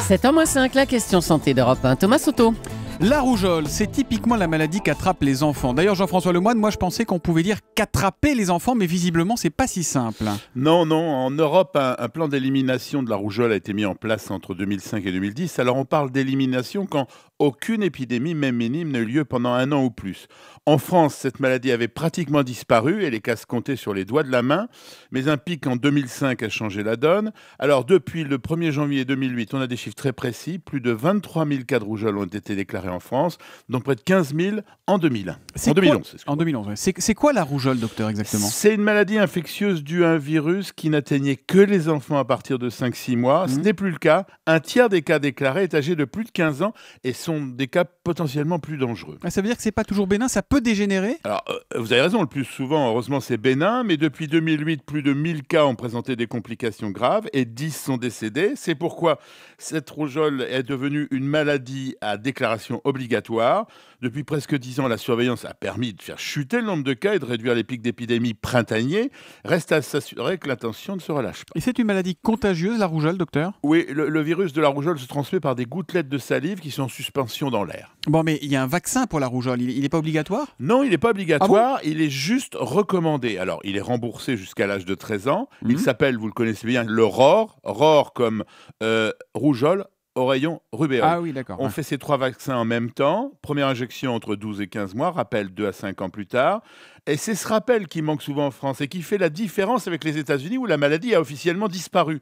7h-5, la question santé d'Europe 1. Thomas Soto. La rougeole, c'est typiquement la maladie qu'attrapent les enfants. D'ailleurs, Jean-François Lemoine, moi je pensais qu'on pouvait dire qu'attraper les enfants, mais visiblement c'est pas si simple. Non, en Europe, un plan d'élimination de la rougeole a été mis en place entre 2005 et 2010. Alors on parle d'élimination quand aucune épidémie, même minime, n'a eu lieu pendant 1 an ou plus. En France, cette maladie avait pratiquement disparu et les cas se comptaient sur les doigts de la main. Mais un pic en 2005 a changé la donne. Alors depuis le 1er janvier 2008, on a des chiffres très précis. Plus de 23 000 cas de rougeole ont été déclarés en France, dont près de 15 000 en 2001. En 2011. En 2011, ouais. C'est quoi la rougeole, docteur, exactement? C'est une maladie infectieuse due à un virus qui n'atteignait que les enfants à partir de 5-6 mois. Ce n'est plus le cas. Un tiers des cas déclarés est âgé de plus de 15 ans et sont des cas potentiellement plus dangereux. Ça veut dire que c'est pas toujours bénin, ça peut dégénérer? Alors, vous avez raison, le plus souvent, heureusement, c'est bénin, mais depuis 2008, plus de 1000 cas ont présenté des complications graves et 10 sont décédés. C'est pourquoi cette rougeole est devenue une maladie à déclaration obligatoire. Depuis presque 10 ans, la surveillance a permis de faire chuter le nombre de cas et de réduire les pics d'épidémie printaniers. Reste à s'assurer que l'attention ne se relâche pas. Et c'est une maladie contagieuse, la rougeole, docteur? Oui, le virus de la rougeole se transmet par des gouttelettes de salive qui sont en suspension dans l'air. Bon, mais il y a un vaccin pour la rougeole, il n'est pas obligatoire? Non, il n'est pas obligatoire, Ah bon? il est juste recommandé. Alors, il est remboursé jusqu'à l'âge de 13 ans. Il s'appelle, vous le connaissez bien, le ROR. ROR comme rougeole, oreillon, rubéole. Ah oui, d'accord. On fait ces 3 vaccins en même temps. Première injection entre 12 et 15 mois, rappel 2 à 5 ans plus tard. Et c'est ce rappel qui manque souvent en France et qui fait la différence avec les États-Unis où la maladie a officiellement disparu.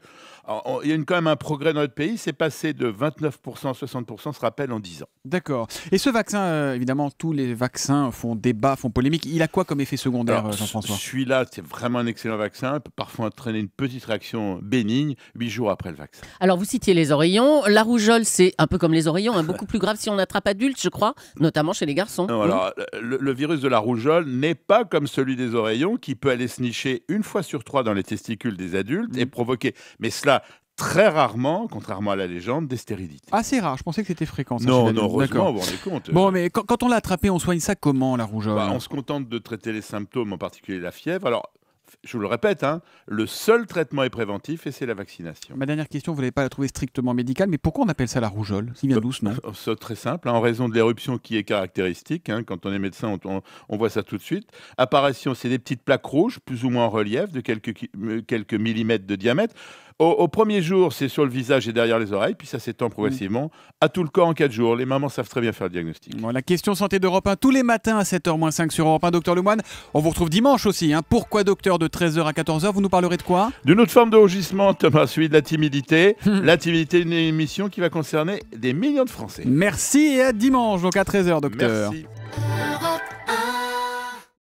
Alors, il y a quand même un progrès dans notre pays, c'est passé de 29% à 60% ce rappel en 10 ans. D'accord. Et ce vaccin, évidemment, tous les vaccins font débat, font polémique. Il a quoi comme effet secondaire, Jean-François? Celui-là, c'est vraiment un excellent vaccin. Il peut parfois entraîner une petite réaction bénigne 8 jours après le vaccin. Alors, vous citiez les oreillons. La rougeole, c'est un peu comme les oreillons, beaucoup plus grave si on attrape adulte, je crois, notamment chez les garçons. Non, alors, le virus de la rougeole n'est pas comme celui des oreillons qui peut aller se nicher 1 fois sur 3 dans les testicules des adultes et provoquer, mais cela très rarement, contrairement à la légende, des stérilités. Ah, c'est rare, je pensais que c'était fréquent. Ça, Non, heureusement, vous vous rendez compte. Bon, mais quand on l'a attrapé, on soigne ça comment, la rougeole? On se contente de traiter les symptômes, en particulier la fièvre. Alors, je vous le répète, le seul traitement est préventif et c'est la vaccination. Ma dernière question, vous n'allez pas la trouver strictement médicale, mais pourquoi on appelle ça la rougeole? Ça vient d'où ce nom? C'est très simple, en raison de l'éruption qui est caractéristique. Quand on est médecin, on voit ça tout de suite. Apparition, c'est des petites plaques rouges, plus ou moins en relief, de quelques millimètres de diamètre. Au premier jour, c'est sur le visage et derrière les oreilles, puis ça s'étend progressivement à tout le corps en 4 jours. Les mamans savent très bien faire le diagnostic. Bon, la question santé d'Europe 1 tous les matins à 7h-5 sur Europe 1. Docteur Lemoine, on vous retrouve dimanche aussi. Pourquoi docteur de 13h à 14h? Vous nous parlerez de quoi? D'une autre forme de rougissement, Thomas, celui de la timidité. La timidité, une émission qui va concerner des millions de Français. Merci et à dimanche, donc à 13h, docteur. Merci.